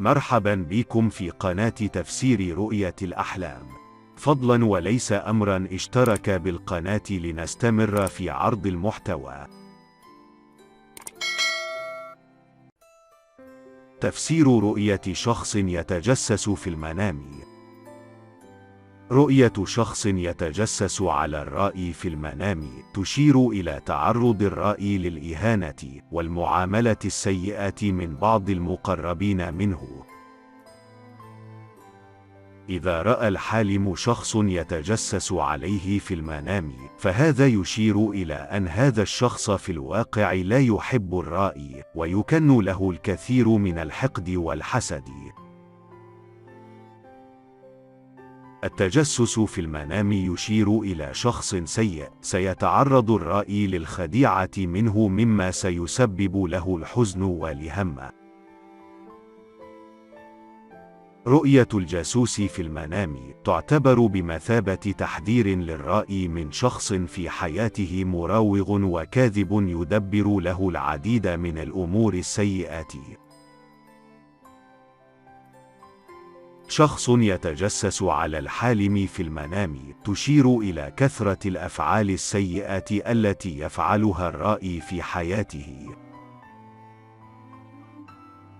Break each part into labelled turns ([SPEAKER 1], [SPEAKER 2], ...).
[SPEAKER 1] مرحبا بكم في قناة تفسير رؤية الأحلام. فضلا وليس أمرا اشترك بالقناة لنستمر في عرض المحتوى. تفسير رؤية شخص يتجسس في المنام. رؤية شخص يتجسس على الرائي في المنام تشير إلى تعرض الرائي للإهانة والمعاملة السيئة من بعض المقربين منه. إذا رأى الحالم شخص يتجسس عليه في المنام، فهذا يشير إلى أن هذا الشخص في الواقع لا يحب الرائي، ويكن له الكثير من الحقد والحسد. التجسس في المنام يشير إلى شخص سيء سيتعرض الرائي للخديعة منه، مما سيسبب له الحزن والهم. رؤية الجاسوس في المنام تعتبر بمثابة تحذير للرائي من شخص في حياته مراوغ وكاذب يدبر له العديد من الأمور السيئة. شخص يتجسس على الحالم في المنام تشير إلى كثرة الأفعال السيئة التي يفعلها الرائي في حياته.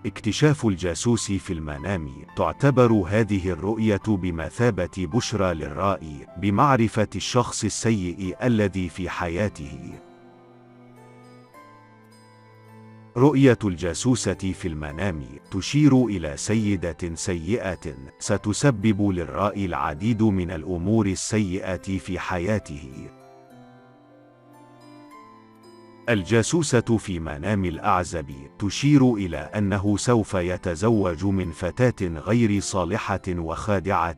[SPEAKER 1] اكتشاف الجاسوس في المنام تعتبر هذه الرؤية بمثابة بشرى للرائي بمعرفة الشخص السيء الذي في حياته. رؤية الجاسوسة في المنام تشير إلى سيدة سيئة ستسبب للرائي العديد من الأمور السيئة في حياته. الجاسوسة في منام الأعزب تشير إلى أنه سوف يتزوج من فتاة غير صالحة وخادعة.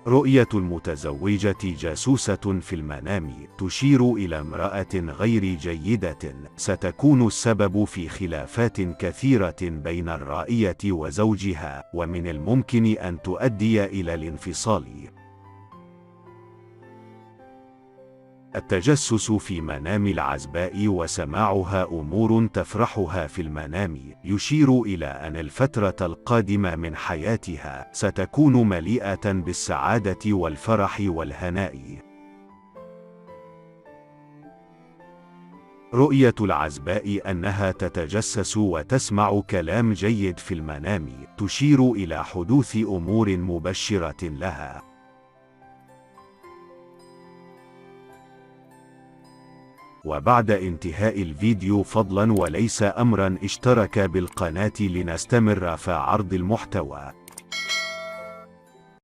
[SPEAKER 1] رؤية المتزوجة جاسوسة في المنام تشير إلى امرأة غير جيدة ستكون السبب في خلافات كثيرة بين الرائية وزوجها، ومن الممكن أن تؤدي إلى الانفصال. التجسس في منام العزباء وسماعها أمور تفرحها في المنام يشير إلى أن الفترة القادمة من حياتها ستكون مليئة بالسعادة والفرح والهناء. رؤية العزباء أنها تتجسس وتسمع كلام جيد في المنام تشير إلى حدوث أمور مبشرة لها. وبعد انتهاء الفيديو فضلا وليس أمرا اشترك بالقناة لنستمر في عرض المحتوى.